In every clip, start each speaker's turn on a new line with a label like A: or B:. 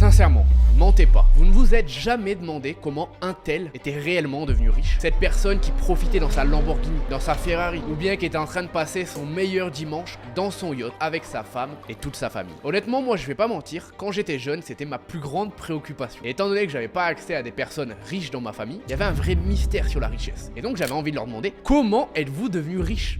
A: Sincèrement, mentez pas. Vous ne vous êtes jamais demandé comment un tel était réellement devenu riche. Cette personne qui profitait dans sa Lamborghini, dans sa Ferrari, ou bien qui était en train de passer son meilleur dimanche dans son yacht avec sa femme et toute sa famille. Honnêtement, moi je vais pas mentir, quand j'étais jeune, c'était ma plus grande préoccupation. Et étant donné que j'avais pas accès à des personnes riches dans ma famille, il y avait un vrai mystère sur la richesse. Et donc j'avais envie de leur demander, comment êtes-vous devenu riche ?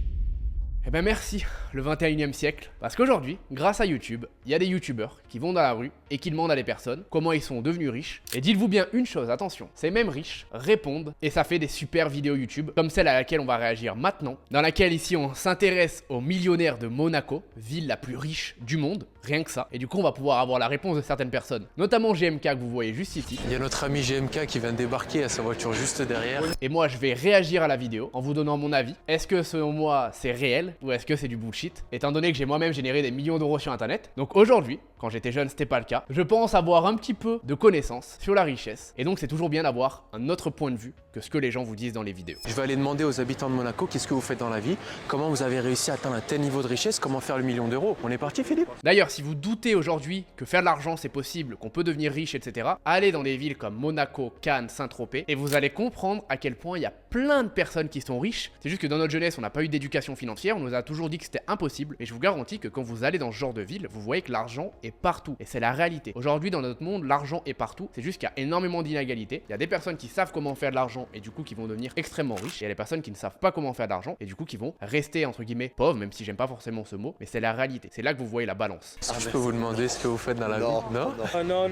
A: Eh ben merci, le 21e siècle. Parce qu'aujourd'hui, grâce à YouTube, il y a des youtubeurs qui vont dans la rue et qui demandent à des personnes comment ils sont devenus riches. Et dites-vous bien une chose, attention, ces mêmes riches répondent et ça fait des super vidéos YouTube, comme celle à laquelle on va réagir maintenant, dans laquelle ici on s'intéresse aux millionnaires de Monaco, ville la plus riche du monde, rien que ça. Et du coup on va pouvoir avoir la réponse de certaines personnes, notamment GMK que vous voyez juste ici.
B: Il y a notre ami GMK qui vient de débarquer à sa voiture juste derrière.
A: Et moi je vais réagir à la vidéo en vous donnant mon avis. Est-ce que selon moi c'est réel ou est-ce que c'est du bullshit, étant donné que j'ai moi-même généré des millions d'euros sur internet. Donc aujourd'hui, quand j'étais jeune c'était pas le cas, je pense avoir un petit peu de connaissances sur la richesse et donc c'est toujours bien d'avoir un autre point de vue que ce que les gens vous disent dans les vidéos.
B: Je vais aller demander aux habitants de Monaco qu'est-ce que vous faites dans la vie, comment vous avez réussi à atteindre un tel niveau de richesse, comment faire le million d'euros. On est parti Philippe?
A: D'ailleurs, si vous doutez aujourd'hui que faire de l'argent c'est possible, qu'on peut devenir riche, etc., allez dans des villes comme Monaco, Cannes, Saint-Tropez et vous allez comprendre à quel point il y a plein de personnes qui sont riches. C'est juste que dans notre jeunesse on n'a pas eu d'éducation financière, on nous a toujours dit que c'était impossible, et je vous garantis que quand vous allez dans ce genre de ville, vous voyez que l'argent est partout, et c'est la réalité. Aujourd'hui dans notre monde, l'argent est partout, c'est juste qu'il y a énormément d'inégalités, il y a des personnes qui savent comment faire de l'argent, et du coup qui vont devenir extrêmement riches, et il y a des personnes qui ne savent pas comment faire de l'argent, et du coup qui vont rester entre guillemets pauvres, même si j'aime pas forcément ce mot, mais c'est la réalité, c'est là que vous voyez la balance.
B: Est-ce que je peux vous demander ce que vous faites dans la vie? Non.
C: Non,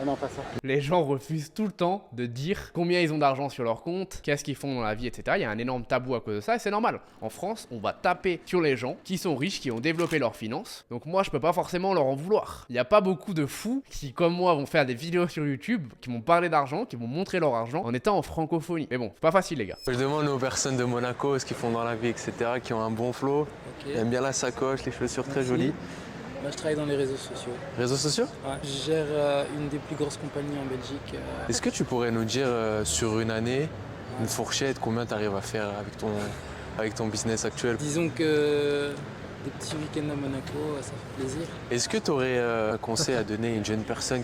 C: non, pas ça.
A: Les gens refusent tout le temps de dire combien ils ont d'argent sur leur compte, qu'est-ce qu'ils font dans la vie, etc. Il y a un énorme tabou à cause de ça, et c'est normal. En France, on va taper sur les gens qui sont riches, qui ont développé leurs finances. Donc moi, je peux pas forcément leur en vouloir. Il n'y a pas beaucoup de fous qui, comme moi, vont faire des vidéos sur YouTube, qui vont parler d'argent, qui vont montrer leur argent en étant en francophonie. Mais bon, c'est pas facile, les gars.
B: Je demande aux personnes de Monaco ce qu'ils font dans la vie, etc., qui ont un bon flow,
C: Ok.
B: aiment bien la sacoche, les chaussures très jolies.
C: Moi, je travaille dans les réseaux sociaux.
B: Réseaux sociaux?
C: Ouais. Je gère une des plus grosses compagnies en Belgique.
B: Est-ce que tu pourrais nous dire sur une année, une fourchette, combien tu arrives à faire avec ton business actuel?
C: Disons que des petits week-ends à Monaco, ça fait plaisir.
B: Est-ce que tu aurais un conseil à donner à une jeune personne?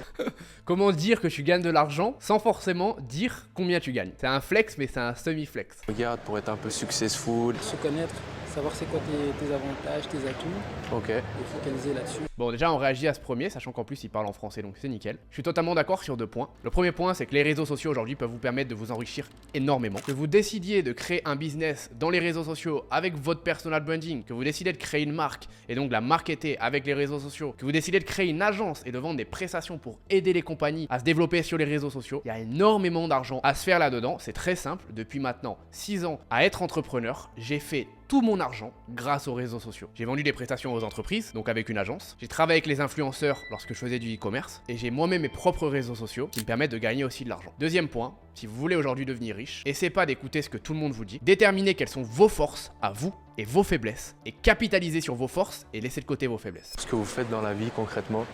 A: Comment dire que tu gagnes de l'argent sans forcément dire combien tu gagnes? C'est un flex, mais c'est un semi-flex.
B: Regarde, pour être un peu successful.
C: Se connaître, savoir c'est quoi tes avantages, tes atouts,
B: Ok.
C: et focaliser là-dessus.
A: Bon, déjà, on réagit à ce premier, sachant qu'en plus, il parle en français, donc c'est nickel. Je suis totalement d'accord sur deux points. Le premier point, c'est que les réseaux sociaux aujourd'hui peuvent vous permettre de vous enrichir énormément. Que vous décidiez de créer un business dans les réseaux sociaux avec votre personal branding, que vous décidez de créer une marque et donc la marketer avec les réseaux sociaux, que vous décidez de créer une agence et de vendre des prestations pour aider les compagnies à se développer sur les réseaux sociaux, il y a énormément d'argent à se faire là-dedans. C'est très simple. Depuis maintenant 6 ans à être entrepreneur, j'ai fait tout mon argent grâce aux réseaux sociaux. J'ai vendu des prestations aux entreprises, donc avec une agence. J'ai travaillé avec les influenceurs lorsque je faisais du e-commerce. Et j'ai moi-même mes propres réseaux sociaux qui me permettent de gagner aussi de l'argent. Deuxième point, si vous voulez aujourd'hui devenir riche, essayez pas d'écouter ce que tout le monde vous dit. Déterminez quelles sont vos forces à vous et vos faiblesses. Et capitalisez sur vos forces et laissez de côté vos faiblesses.
B: Ce que vous faites dans la vie concrètement?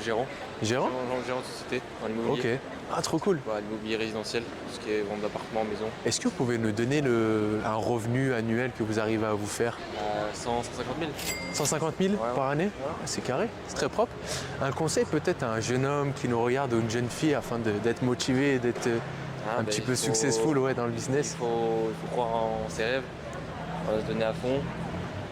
D: Gérant.
B: Gérant?
D: Gérant de société dans l'immobilier.
B: Ok. Ah, trop cool.
D: Ouais, l'immobilier résidentiel, tout ce qui est vente d'appartements, maison.
B: Est-ce que vous pouvez nous donner un revenu annuel que vous arrivez à vous faire?
D: 150 000.
B: 150 000
D: Ouais.
B: par année? Ah, c'est carré, c'est très propre. Un conseil peut-être à un jeune homme qui nous regarde ou une jeune fille afin d'être motivé, d'être un petit peu successful dans le
D: Il
B: business?
D: faut croire en ses rêves, se donner à fond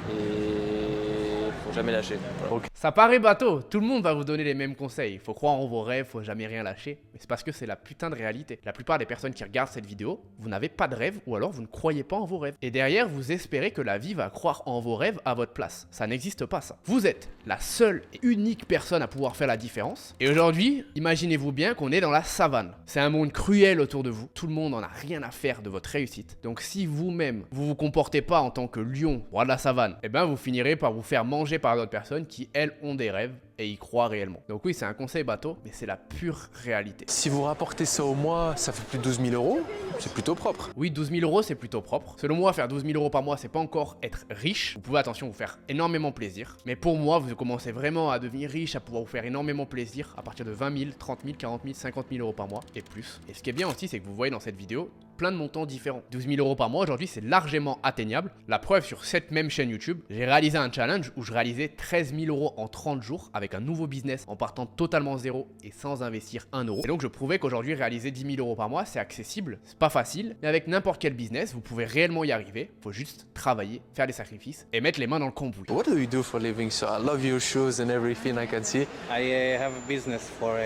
D: et faut jamais lâcher. Voilà.
A: Ça paraît bateau, tout le monde va vous donner les mêmes conseils. Il faut croire en vos rêves, faut jamais rien lâcher. Mais c'est parce que c'est la putain de réalité. La plupart des personnes qui regardent cette vidéo, vous n'avez pas de rêve ou alors vous ne croyez pas en vos rêves. Et derrière, vous espérez que la vie va croire en vos rêves à votre place. Ça n'existe pas ça. Vous êtes la seule et unique personne à pouvoir faire la différence. Et aujourd'hui, imaginez-vous bien qu'on est dans la savane. C'est un monde cruel autour de vous. Tout le monde n'en a rien à faire de votre réussite. Donc si vous-même, vous vous comportez pas en tant que lion, roi de la savane, eh ben vous finirez par vous faire manger par d'autres personnes qui, elles, ont des rêves et y croient réellement. Donc oui, c'est un conseil bateau, mais c'est la pure réalité.
B: Si vous rapportez ça au mois, ça fait plus de 12 000 euros. C'est plutôt propre.
A: Oui, 12 000 euros, c'est plutôt propre. Selon moi, faire 12 000 euros par mois, c'est pas encore être riche. Vous pouvez, attention, vous faire énormément plaisir. Mais pour moi, vous commencez vraiment à devenir riche, à pouvoir vous faire énormément plaisir à partir de 20 000, 30 000, 40 000, 50 000 euros par mois et plus. Et ce qui est bien aussi, c'est que vous voyez dans cette vidéo plein de montants différents. 12 000 euros par mois, aujourd'hui, c'est largement atteignable. La preuve, sur cette même chaîne YouTube, j'ai réalisé un challenge où je réalisais 13 000 euros en 30 jours avec avec un nouveau business en partant totalement zéro et sans investir 1 euro. Et donc je prouvais qu'aujourd'hui réaliser 10 000 euros par mois c'est accessible, c'est pas facile, mais avec n'importe quel business vous pouvez réellement y arriver. Faut juste travailler, faire des sacrifices et mettre les mains dans le cambouis.
B: What do you do for a living? So I love your shoes and everything I can see.
E: I have a business for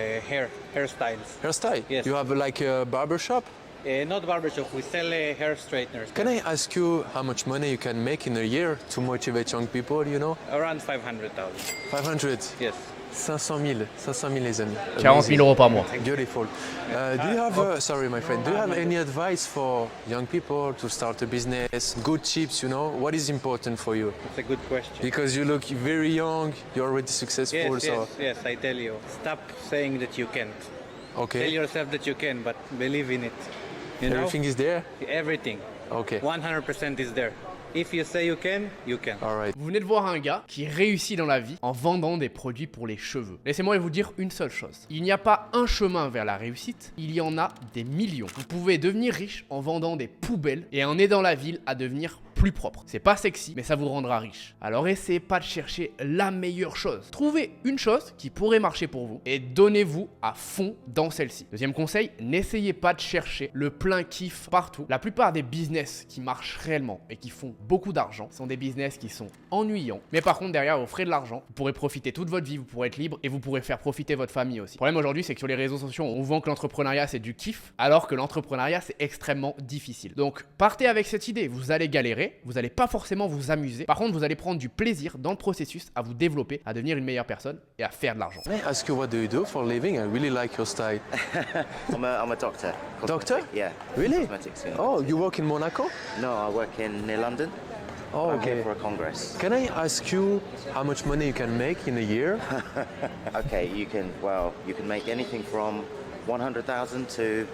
E: hairstyles.
B: Hairstyle?
E: Yes.
B: You have like a barber shop?
E: Not barbershop, we sell hair straighteners.
B: Can I ask you how much money you can make in a year to motivate young people, you know?
E: Around 500,000.
B: 500?
E: Yes.
B: 500 000 les amis.
A: 40 000 euros par mois.
B: Beautiful. Do you have, sorry my friend, do you have any advice for young people to start a business? Good tips, you know? What is important for you?
E: It's a good question.
B: Because you look very young, you're already successful,
E: Yes,
B: so...
E: yes, I tell you. Stop saying that you can't. Tell
B: Okay,
E: yourself that you can, but believe in it. You know?
B: everything is there?
E: Everything.
B: Okay,
E: 100% is there. If you say you can, you can.
B: alright.
A: Vous venez de voir un gars qui réussit dans la vie en vendant des produits pour les cheveux. Laissez-moi vous dire une seule chose. Il n'y a pas un chemin vers la réussite, il y en a des millions. Vous pouvez devenir riche en vendant des poubelles et en aidant la ville à devenir plus propre. C'est pas sexy, mais ça vous rendra riche. Alors essayez pas de chercher la meilleure chose. Trouvez une chose qui pourrait marcher pour vous et donnez-vous à fond dans celle-ci. Deuxième conseil, n'essayez pas de chercher le plein kiff partout. La plupart des business qui marchent réellement et qui font beaucoup d'argent sont des business qui sont ennuyants. Mais par contre, derrière, vous ferez de l'argent, vous pourrez profiter toute votre vie, vous pourrez être libre et vous pourrez faire profiter votre famille aussi. Le problème aujourd'hui, c'est que sur les réseaux sociaux, on vend que l'entrepreneuriat c'est du kiff, alors que l'entrepreneuriat c'est extrêmement difficile. Donc partez avec cette idée, vous allez galérer, vous n'allez pas forcément vous amuser. Par contre, vous allez prendre du plaisir dans le processus à vous développer, à devenir une meilleure personne et à faire de l'argent.
B: Can I ask you what do you do for a living? I really like your style.
F: I'm a doctor.
B: Doctor?
F: Yeah.
B: Really?
F: Cosmetics, yeah.
B: Oh, you work in Monaco?
F: No, I work near London.
B: Oh,
F: I'm here
B: okay.
F: for a congress.
B: Can I ask you how much money you can make in a year?
F: Okay, you can make anything from 100,000 to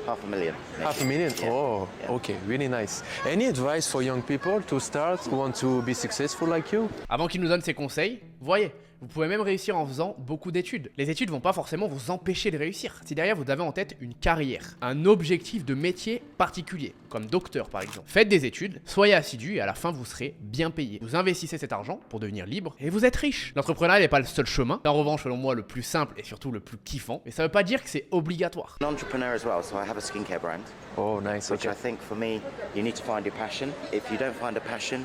F: $500,000.
B: Half a million?
F: Yeah.
B: Oh,
F: Yeah.
B: okay, really nice. Any advice for young people to start, who want to be successful like you?
A: Avant qu'il nous donne ses conseils, voyez, vous pouvez même réussir en faisant beaucoup d'études. Les études vont pas forcément vous empêcher de réussir. Si derrière vous avez en tête une carrière, un objectif de métier particulier, comme docteur par exemple, faites des études, soyez assidus et à la fin vous serez bien payé. Vous investissez cet argent pour devenir libre et vous êtes riche. L'entrepreneuriat n'est pas le seul chemin, c'est en revanche selon moi le plus simple et surtout le plus kiffant, mais ça veut pas dire que c'est obligatoire.
F: An entrepreneur as well, so I have a skincare brand,
B: Oh, nice,
F: which
B: okay.
F: I think for me, you need to find your passion. If you don't find a passion,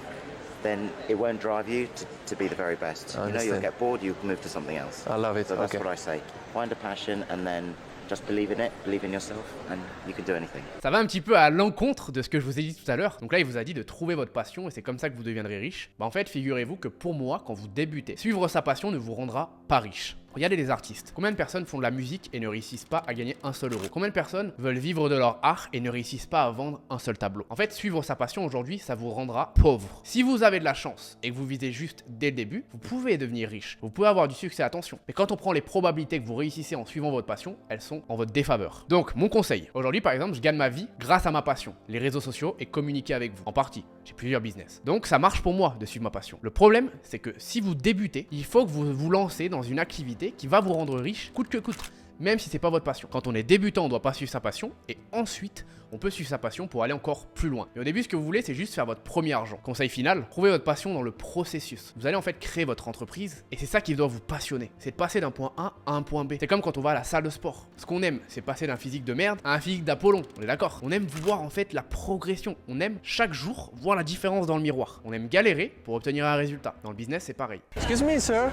F: then it won't drive you to be the very best.
B: I
F: You know, you'll
B: understand.
F: get bored, you move to something else.
B: I love it,
F: So that's
B: okay.
F: what I say. Find a passion and then just believe in it, believe in yourself, and you can do anything.
A: Ça va un petit peu à l'encontre de ce que je vous ai dit tout à l'heure. Donc là, il vous a dit de trouver votre passion et c'est comme ça que vous deviendrez riche. Bah en fait, figurez-vous que pour moi, quand vous débutez, suivre sa passion ne vous rendra pas riche. Regardez les artistes. Combien de personnes font de la musique et ne réussissent pas à gagner un seul euro? Combien de personnes veulent vivre de leur art et ne réussissent pas à vendre un seul tableau? En fait, suivre sa passion aujourd'hui, ça vous rendra pauvre. Si vous avez de la chance et que vous visez juste dès le début, vous pouvez devenir riche. Vous pouvez avoir du succès, attention. Mais quand on prend les probabilités que vous réussissez en suivant votre passion, elles sont en votre défaveur. Donc, mon conseil. Aujourd'hui, par exemple, je gagne ma vie grâce à ma passion, les réseaux sociaux et communiquer avec vous. En partie. J'ai plusieurs business. Donc, ça marche pour moi de suivre ma passion. Le problème, c'est que si vous débutez, il faut que vous vous lancez dans une activité qui va vous rendre riche coûte que coûte, même si c'est pas votre passion. Quand on est débutant, on doit pas suivre sa passion et ensuite on peut suivre sa passion pour aller encore plus loin. Mais au début, ce que vous voulez, c'est juste faire votre premier argent. Conseil final, trouvez votre passion dans le processus. Vous allez en fait créer votre entreprise et c'est ça qui doit vous passionner. C'est de passer d'un point A à un point B. C'est comme quand on va à la salle de sport. Ce qu'on aime, c'est passer d'un physique de merde à un physique d'Apollon. On est d'accord? On aime voir en fait la progression. On aime chaque jour voir la différence dans le miroir. On aime galérer pour obtenir un résultat. Dans le business, c'est pareil.
B: Excuse me, sir.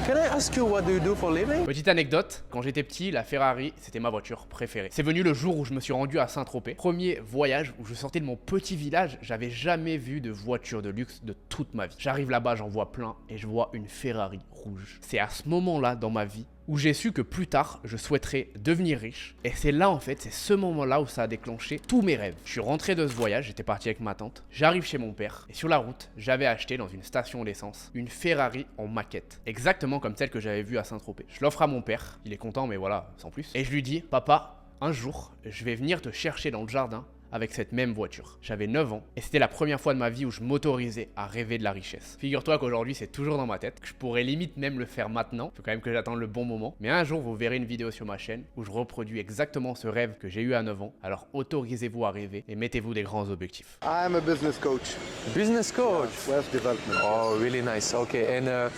B: Can I ask you what do you do for a living?
A: Petite anecdote, quand j'étais petit, la Ferrari, c'était ma voiture préférée. C'est venu le jour où je me suis rendu à Saint-Tropez. Premier voyage où je sortais de mon petit village, j'avais jamais vu de voiture de luxe de toute ma vie. J'arrive là-bas, j'en vois plein et je vois une Ferrari rouge. C'est à ce moment-là dans ma vie où j'ai su que plus tard, je souhaiterais devenir riche. Et c'est là en fait, c'est ce moment-là où ça a déclenché tous mes rêves. Je suis rentré de ce voyage, j'étais parti avec ma tante. J'arrive chez mon père et sur la route, j'avais acheté dans une station d'essence une Ferrari en maquette. Exactement comme celle que j'avais vue à Saint-Tropez. Je l'offre à mon père, il est content mais voilà, sans plus. Et je lui dis, papa, un jour, je vais venir te chercher dans le jardin avec cette même voiture. J'avais 9 ans et c'était la première fois de ma vie où je m'autorisais à rêver de la richesse. Figure-toi qu'aujourd'hui c'est toujours dans ma tête, que je pourrais limite même le faire maintenant. Faut quand même que j'attende le bon moment. Mais un jour vous verrez une vidéo sur ma chaîne où je reproduis exactement ce rêve que j'ai eu à 9 ans. Alors autorisez-vous à rêver et mettez-vous des grands objectifs.
G: I'm a business coach,
B: Business coach.
G: wealth development.
B: Oh, really nice. Okay, and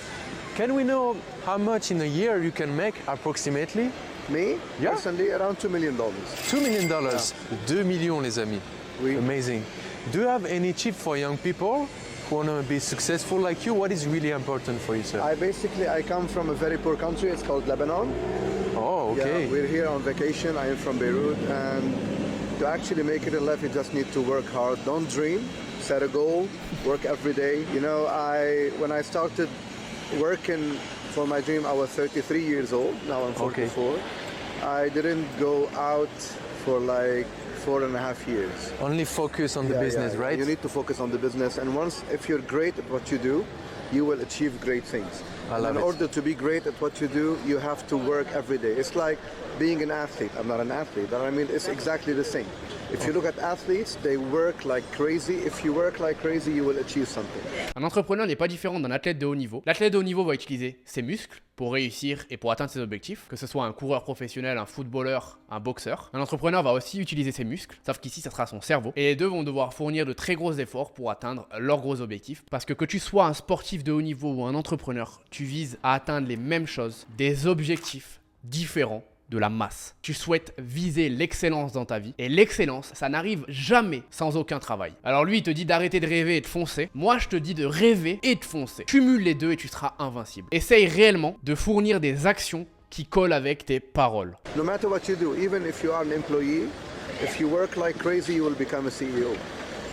B: Can we know how much in a year you can make approximately?
G: Me,
B: Yeah.
G: personally, around $2 million.
B: $2 million. 2 millions, les amis.
G: Oui.
B: Amazing. Do you have any tip for young people who want to be successful like you? What is really important for you, sir?
G: I come from a very poor country. It's called Lebanon.
B: Oh, okay.
G: Yeah, we're here on vacation. I am from Beirut, and to actually make it in life, you just need to work hard. Don't dream. Set a goal. Work every day. You know, when I started working for my dream, I was 33 years old. Now I'm 44. Okay. I didn't go out for like 4.5 years.
B: Only focus on the business, right?
G: You need to focus on the business, and if you're great at what you do, you will achieve great things. In order to be great at what you do, you have to work every day. It's like being an athlete. I'm not an athlete, but I mean, it's exactly the same. If you look at athletes, they work like crazy. If you work like crazy, you will achieve something.
A: Un entrepreneur n'est pas différent d'un athlète de haut niveau. L'athlète de haut niveau va utiliser ses muscles pour réussir et pour atteindre ses objectifs, que ce soit un coureur professionnel, un footballeur, un boxeur. Un entrepreneur va aussi utiliser ses muscles, sauf qu'ici, ça sera son cerveau. Et les deux vont devoir fournir de très gros efforts pour atteindre leurs gros objectifs. Parce que tu sois un sportif de haut niveau ou un entrepreneur, tu vises à atteindre les mêmes choses, des objectifs différents de la masse. Tu souhaites viser l'excellence dans ta vie. Et l'excellence, ça n'arrive jamais sans aucun travail. Alors lui, il te dit d'arrêter de rêver et de foncer. Moi, je te dis de rêver et de foncer. Cumule les deux et tu seras invincible. Essaye réellement de fournir des actions qui collent avec tes paroles.
G: No matter what you do, even if you are an employee, if you work like crazy, you will become a CEO.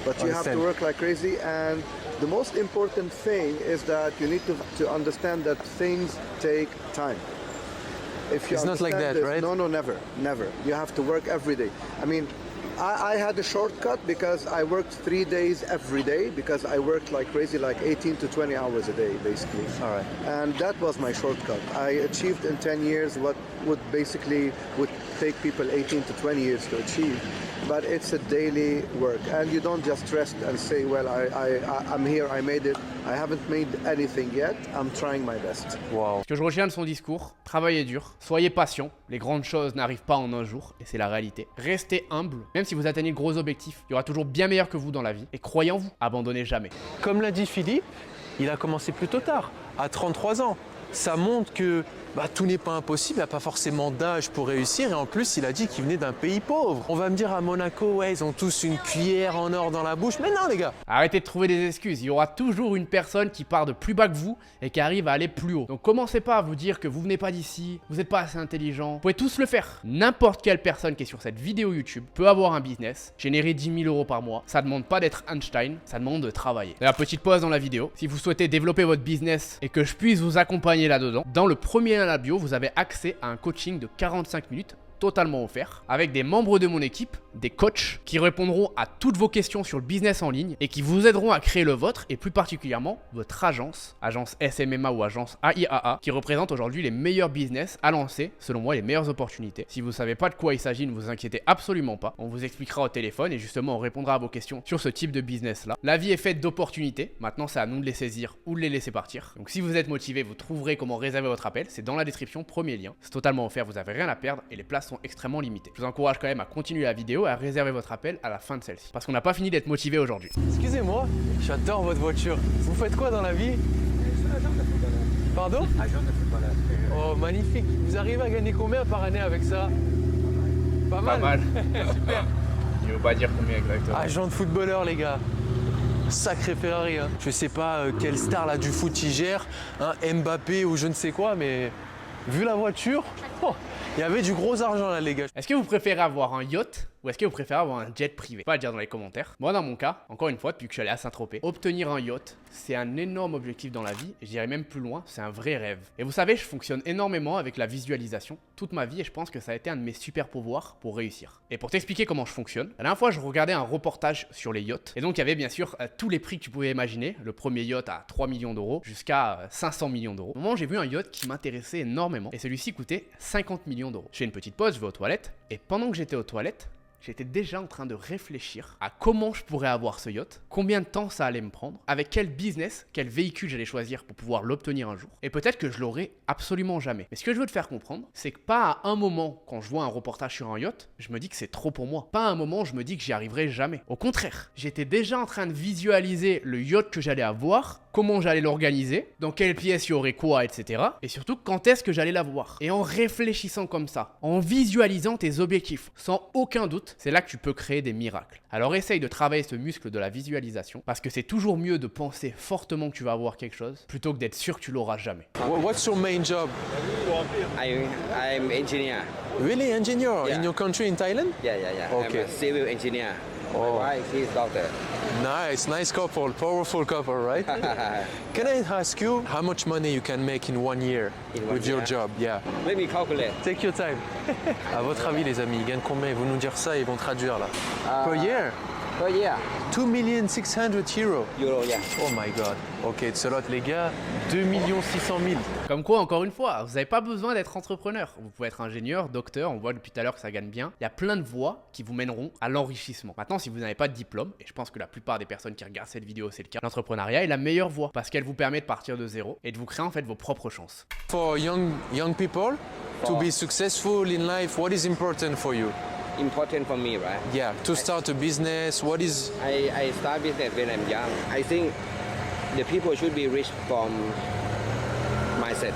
G: But you have to work like crazy, and the most important thing is that you need to understand that things take time. If you
B: it's not like that,
G: this,
B: right?
G: No, never. You have to work every day. I mean, I had a shortcut because I worked 3 days every day because I worked like crazy, like 18 to 20 hours a day, basically.
B: All right.
G: And that was my shortcut. I achieved in 10 years what would take people 18 to 20 years to achieve. But it's a daily work, and you don't just rest and say, well, I'm here, I made it. I haven't made anything yet, I'm trying my best.
B: Wow.
A: Ce que je retiens de son discours, travaillez dur, soyez patient, les grandes choses n'arrivent pas en un jour, et c'est la réalité. Restez humble, même si vous atteignez de gros objectifs, il y aura toujours bien meilleur que vous dans la vie, et croyez en vous, abandonnez jamais.
B: Comme l'a dit Philippe, il a commencé plutôt tard, à 33 ans. Ça montre que tout n'est pas impossible, il n'y a pas forcément d'âge pour réussir, et en plus il a dit qu'il venait d'un pays pauvre. On va me dire à Monaco, ouais, ils ont tous une cuillère en or dans la bouche, mais non les gars.
A: Arrêtez de trouver des excuses, il y aura toujours une personne qui part de plus bas que vous et qui arrive à aller plus haut. Donc commencez pas à vous dire que vous venez pas d'ici, vous n'êtes pas assez intelligent, vous pouvez tous le faire. N'importe quelle personne qui est sur cette vidéo YouTube peut avoir un business, générer 10 000 € par mois, ça demande pas d'être Einstein, ça demande de travailler. D'ailleurs, petite pause dans la vidéo, si vous souhaitez développer votre business et que je puisse vous accompagner là-dedans, dans le premier lien de la bio, vous avez accès à un coaching de 45 minutes totalement offert avec des membres de mon équipe, des coachs qui répondront à toutes vos questions sur le business en ligne et qui vous aideront à créer le vôtre et plus particulièrement votre agence SMMA ou agence AIAA qui représente aujourd'hui les meilleurs business à lancer, selon moi les meilleures opportunités. Si vous ne savez pas de quoi il s'agit, ne vous inquiétez absolument pas, on vous expliquera au téléphone et justement on répondra à vos questions sur ce type de business là. La vie est faite d'opportunités, maintenant c'est à nous de les saisir ou de les laisser partir. Donc si vous êtes motivé, vous trouverez comment réserver votre appel, c'est dans la description, premier lien, c'est totalement offert, vous n'avez rien à perdre et les places sont extrêmement limitées. Je vous encourage quand même à continuer la vidéo et à réserver votre appel à la fin de celle-ci. Parce qu'on n'a pas fini d'être motivé aujourd'hui.
B: Excusez-moi, j'adore votre voiture. Vous faites quoi dans la vie? Pardon?
E: Agent de footballeur.
B: Oh, magnifique. Vous arrivez à gagner combien par année avec ça? Pas mal.
A: Pas mal. Super. Il veut pas dire combien exactement.
B: Agent de footballeur, les gars. Sacré Ferrari, hein. Je sais pas quelle star là du foot y gère, hein, Mbappé ou je ne sais quoi, mais vu la voiture, il y avait du gros argent là, les gars.
A: Est-ce que vous préférez avoir un yacht ou est-ce que vous préférez avoir un jet privé? Pas à dire dans les commentaires. Moi, dans mon cas, encore une fois, depuis que je suis allé à Saint-Tropez, obtenir un yacht, c'est un énorme objectif dans la vie. Et je dirais même plus loin, c'est un vrai rêve. Et vous savez, je fonctionne énormément avec la visualisation toute ma vie et je pense que ça a été un de mes super pouvoirs pour réussir. Et pour t'expliquer comment je fonctionne, la dernière fois, je regardais un reportage sur les yachts. Et donc, il y avait bien sûr tous les prix que tu pouvais imaginer. Le premier yacht à 3 millions d'euros jusqu'à 500 millions d'euros. Au moment où j'ai vu un yacht qui m'intéressait énormément et celui-ci coûtait 50 millions d'euros. Je fais une petite pause, je vais aux toilettes et pendant que j'étais aux toilettes, j'étais déjà en train de réfléchir à comment je pourrais avoir ce yacht, combien de temps ça allait me prendre, avec quel business, quel véhicule j'allais choisir pour pouvoir l'obtenir un jour. Et peut-être que je l'aurai absolument jamais. Mais ce que je veux te faire comprendre, c'est que pas à un moment, quand je vois un reportage sur un yacht, je me dis que c'est trop pour moi. Pas à un moment, je me dis que j'y arriverai jamais. Au contraire, j'étais déjà en train de visualiser le yacht que j'allais avoir, comment j'allais l'organiser, dans quelle pièce il y aurait quoi, etc. Et surtout, quand est-ce que j'allais l'avoir. Et en réfléchissant comme ça, en visualisant tes objectifs, sans aucun doute, c'est là que tu peux créer des miracles. Alors essaye de travailler ce muscle de la visualisation, parce que c'est toujours mieux de penser fortement que tu vas avoir quelque chose, plutôt que d'être sûr que tu l'auras jamais.
B: What's your main job?
H: I'm engineer.
B: Really, engineer
H: Yeah.
B: in your country, in Thailand?
H: Yeah.
B: Okay.
H: I'm a civil engineer.
B: Oh.
H: My wife, she's doctor.
B: Nice couple, powerful couple, right? Can I ask you how much money you can make in 1 year
H: In 1
B: with your
H: year?
B: job? Yeah.
H: Let me calculate.
B: Take your time. À votre avis, les amis, ils gagnent combien? Ils vont nous dire ça, ils vont traduire là. Per year?
H: Per year.
B: 2,600,000 euros.
H: Euro, yeah.
B: Oh my god. Ok, it's a lot, les gars. 2,600,000.
A: Comme quoi, encore une fois, vous n'avez pas besoin d'être entrepreneur. Vous pouvez être ingénieur, docteur, on voit depuis tout à l'heure que ça gagne bien. Il y a plein de voies qui vous mèneront à l'enrichissement. Maintenant, si vous n'avez pas de diplôme, et je pense que la plupart des personnes qui regardent cette vidéo, c'est le cas, l'entrepreneuriat est la meilleure voie parce qu'elle vous permet de partir de zéro et de vous créer en fait vos propres chances.
B: For young people to be successful in life, what is important for you?
H: Important for me, right?
B: Yeah, to start a business, what is...
H: I start business when I'm young. I think the people should be rich from mindset.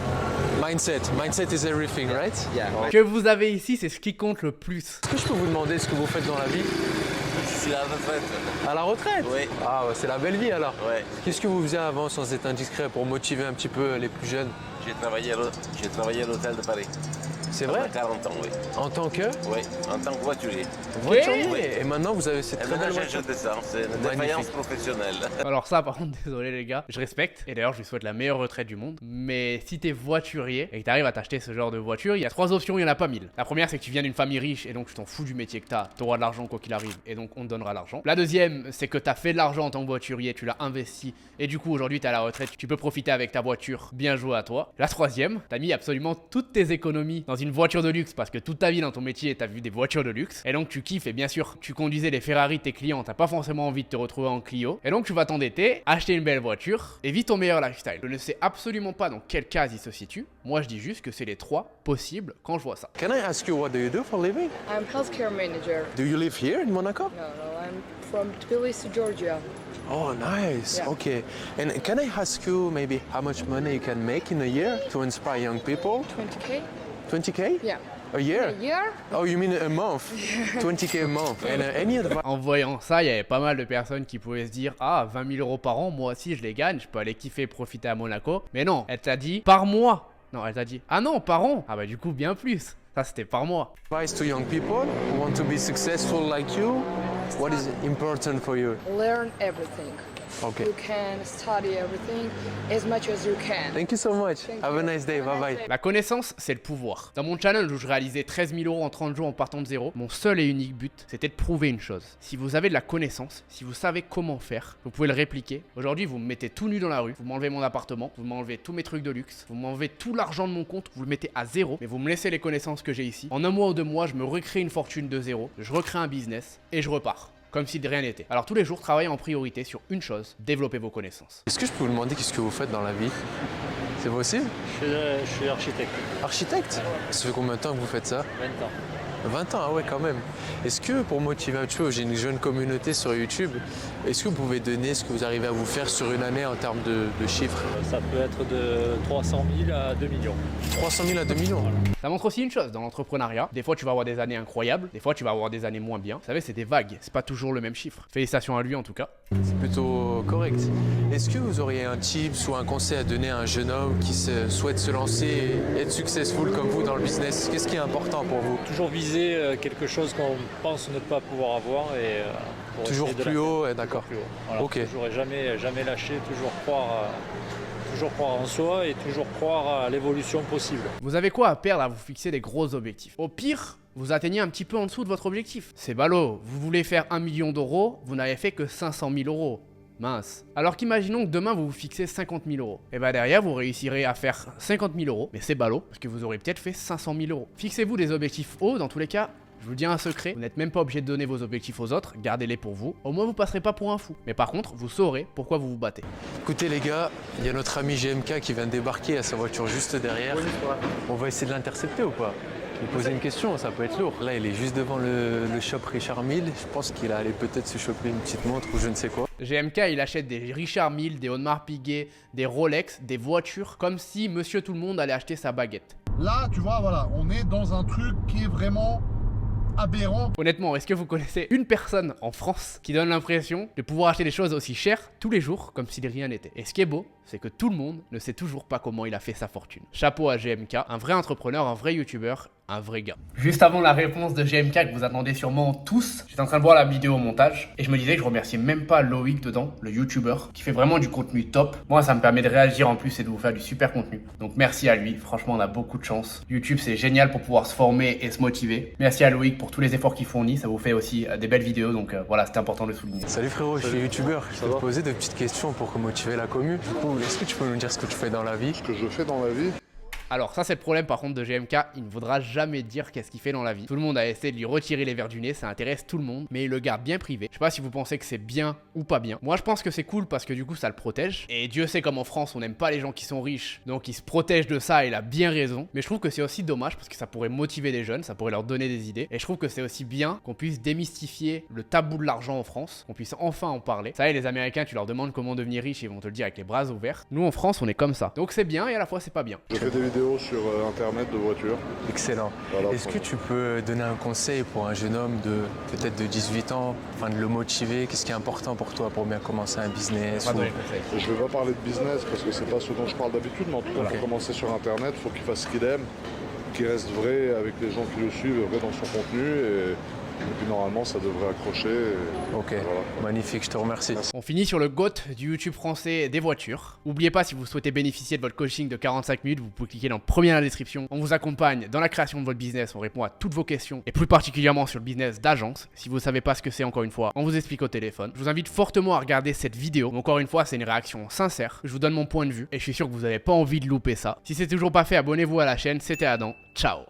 B: Mindset is everything, right?
H: Yeah.
A: Ce que vous avez ici, c'est ce qui compte le plus.
B: Est-ce que je peux vous demander ce que vous faites dans la vie?
D: C'est la retraite.
B: À la retraite?
D: Oui.
B: Ah, ouais, c'est la belle vie alors.
D: Ouais.
B: Qu'est-ce que vous faisiez avant sans être indiscret pour motiver un petit peu les plus jeunes?
D: J'ai travaillé à l'hôtel de Paris.
B: C'est vrai?
D: Pendant 40 ans, oui.
B: En tant que
D: Oui, en tant que voiturier.
B: voiturier?
D: Oui.
B: Et maintenant vous avez cette
D: Et
B: très belle
D: maintenant,
B: voiture.
D: j'achète ça. C'est une
B: Magnifique.
D: défaillance professionnelle.
A: Alors ça, par contre, désolé les gars, je respecte. Et d'ailleurs, je lui souhaite la meilleure retraite du monde. Mais si t'es voiturier et que t'arrives à t'acheter ce genre de voiture, il y a 3 options, il y en a pas 1000. La première, c'est que tu viens d'une famille riche et donc tu t'en fous du métier que t'auras de l'argent quoi qu'il arrive et donc on te donnera l'argent. La deuxième, c'est que t'as fait de l'argent en tant que voiturier, tu l'as investi et du coup aujourd'hui t'es à la retraite, tu peux profiter avec ta voiture, bien joué à toi. La troisième, t'as mis absolument toutes tes économies dans une voiture de luxe parce que toute ta vie dans ton métier t'as vu des voitures de luxe et donc tu kiffes et bien sûr tu conduisais les Ferrari de tes clients, t'as pas forcément envie de te retrouver en Clio et donc tu vas t'endetter, acheter une belle voiture et vis ton meilleur lifestyle. Je ne sais absolument pas dans quelle case il se situe, moi je dis juste que c'est les 3 possibles quand je vois ça.
B: Can I ask you what do you do for a living?
I: I'm healthcare manager.
B: Do you live here in Monaco?
I: No, I'm from Tbilisi, Georgia.
B: Oh, nice.
I: Yeah.
B: Okay. And can I ask you maybe how much money you can make in a year to inspire young people?
I: 20K?
B: 20K?
I: Yeah.
B: A year?
I: A year?
B: Oh, you mean a month? 20K a month. And any advice?
A: En voyant ça, il y avait pas mal de personnes qui pouvaient se dire ah 20 000 euros par an, moi aussi je les gagne, je peux aller kiffer et profiter à Monaco. Mais non, elle t'a dit par mois. Non, elle t'a dit ah non, par an. Ah bah du coup bien plus. Ça c'était par mois.
B: Advice to young people who want to be successful like you? What is important for you?
I: Learn everything.
B: Okay.
I: You can study everything as much as you can.
B: Thank you so much.
I: Thank
B: Have a
I: you.
B: nice day. Bye bye.
A: La connaissance, c'est le pouvoir. Dans mon challenge où je réalisais 13 000 euros en 30 jours en partant de zéro, mon seul et unique but, c'était de prouver une chose. Si vous avez de la connaissance, si vous savez comment faire, vous pouvez le répliquer. Aujourd'hui, vous me mettez tout nu dans la rue, vous m'enlevez mon appartement, vous m'enlevez tous mes trucs de luxe, vous m'enlevez tout l'argent de mon compte, vous le mettez à zéro, mais vous me laissez les connaissances que j'ai ici. En 1 mois ou 2 mois, je me recrée une fortune de zéro, je recrée un business et je repars. Comme si de rien n'était. Alors tous les jours, travaillez en priorité sur une chose, développez vos connaissances.
B: Est-ce que je peux vous demander qu'est-ce que vous faites dans la vie? C'est possible?
J: Je suis architecte.
B: Architecte? Ça fait combien de temps que vous faites ça?
J: 20 ans.
B: 20 ans, ah ouais, quand même. Est-ce que, pour motiver un petit peu, j'ai une jeune communauté sur YouTube, est-ce que vous pouvez donner ce que vous arrivez à vous faire sur une année en termes de chiffres?
J: Ça peut être de 300 000 à 2 millions.
B: 300 000 à 2 millions.
A: Ça montre aussi une chose dans l'entrepreneuriat. Des fois, tu vas avoir des années incroyables, des fois, tu vas avoir des années moins bien. Vous savez, c'est des vagues, c'est pas toujours le même chiffre. Félicitations à lui en tout cas.
B: C'est plutôt correct. Est-ce que vous auriez un tips ou un conseil à donner à un jeune homme qui souhaite se lancer et être successful comme vous dans le business? Qu'est-ce qui est important pour vous?
J: Toujours viser quelque chose qu'on pense ne pas pouvoir avoir et pour
B: Toujours
J: essayer de
B: plus
J: l'atteindre.
B: haut, d'accord.
J: Plus haut. Voilà,
B: Ok.
J: Toujours et jamais lâcher, toujours croire en soi et toujours croire à l'évolution possible.
A: Vous avez quoi à perdre à vous fixer des gros objectifs? Au pire, vous atteignez un petit peu en dessous de votre objectif. C'est ballot, vous voulez faire 1 million d'euros, vous n'avez fait que 500 000 euros. Mince. Alors qu'imaginons que demain vous vous fixez 50 000 euros. Et bah derrière vous réussirez à faire 50 000 euros, mais c'est ballot, parce que vous aurez peut-être fait 500 000 euros. Fixez-vous des objectifs hauts, dans tous les cas, Je vous dis un secret, vous n'êtes même pas obligé de donner vos objectifs aux autres, gardez-les pour vous. Au moins vous passerez pas pour un fou. Mais par contre, vous saurez pourquoi vous vous battez.
B: Écoutez les gars, il y a notre ami GMK qui vient de débarquer à sa voiture juste derrière. On va essayer de l'intercepter ou pas? Lui poser une question, ça peut être lourd. Là, il est juste devant le shop Richard Mille. Je pense qu'il allait peut-être se choper une petite montre ou je ne sais quoi.
A: GMK, il achète des Richard Mille, des Audemars Piguet, des Rolex, des voitures, comme si monsieur tout le monde allait acheter sa baguette.
K: Là, tu vois, voilà, on est dans un truc qui est vraiment aberrant.
A: Honnêtement, est-ce que vous connaissez une personne en France qui donne l'impression de pouvoir acheter des choses aussi chères tous les jours comme si de rien n'était? Et ce qui est beau, c'est que tout le monde ne sait toujours pas comment il a fait sa fortune. Chapeau à GMK, un vrai entrepreneur, un vrai youtubeur, un vrai gars. Juste avant la réponse de GMK que vous attendez sûrement tous, j'étais en train de voir la vidéo au montage et je me disais que je remerciais même pas Loïc dedans, le youtubeur, qui fait vraiment du contenu top. Moi, ça me permet de réagir en plus et de vous faire du super contenu. Donc merci à lui, franchement on a beaucoup de chance. YouTube c'est génial pour pouvoir se former et se motiver. Merci à Loïc pour tous les efforts qu'il fournit, ça vous fait aussi des belles vidéos, donc voilà, c'était important de le souligner.
B: Salut frérot, je suis youtubeur. Je peux te poser de petites questions pour motiver la commu. Du coup, est-ce que tu peux nous dire ce que tu fais dans la vie?
K: Ce que je fais dans la vie?
A: Alors ça c'est le problème par contre de GMK, il ne voudra jamais dire qu'est-ce qu'il fait dans la vie. Tout le monde a essayé de lui retirer les verres du nez, ça intéresse tout le monde, mais il le garde bien privé. Je sais pas si vous pensez que c'est bien ou pas bien. Moi je pense que c'est cool parce que du coup ça le protège. Et Dieu sait comme en France on n'aime pas les gens qui sont riches, donc il se protège de ça et il a bien raison. Mais je trouve que c'est aussi dommage parce que ça pourrait motiver les jeunes, ça pourrait leur donner des idées. Et je trouve que c'est aussi bien qu'on puisse démystifier le tabou de l'argent en France, qu'on puisse enfin en parler. Ça y est, les Américains tu leur demandes comment devenir riche et ils vont te le dire avec les bras ouverts. Nous en France on est comme ça. Donc c'est bien et à la fois c'est pas bien.
K: Je fais des vidéos sur Internet de voitures.
B: Excellent.
K: Voilà,
B: est-ce que tu peux donner un conseil pour un jeune homme de peut-être de 18 ans, afin de le motiver? Qu'est-ce qui est important pour toi pour bien commencer un business?
K: Je ne vais pas parler de business parce que c'est pas ce dont je parle d'habitude, mais en tout cas pour commencer sur Internet, il faut qu'il fasse ce qu'il aime, qu'il reste vrai avec les gens qui le suivent, vrai dans son contenu et puis normalement ça devrait accrocher.
B: Ok, voilà. Magnifique, je te remercie. Merci.
A: On finit sur le GOAT du YouTube français des voitures. N'oubliez pas, si vous souhaitez bénéficier de votre coaching de 45 minutes, vous pouvez cliquer dans le premier dans la description. On vous accompagne dans la création de votre business, on répond à toutes vos questions et plus particulièrement sur le business d'agence. Si vous ne savez pas ce que c'est, encore une fois, on vous explique au téléphone. Je vous invite fortement à regarder cette vidéo. Encore une fois, c'est une réaction sincère. Je vous donne mon point de vue et je suis sûr que vous n'avez pas envie de louper ça. Si c'est toujours pas fait, abonnez-vous à la chaîne. C'était Adam. Ciao.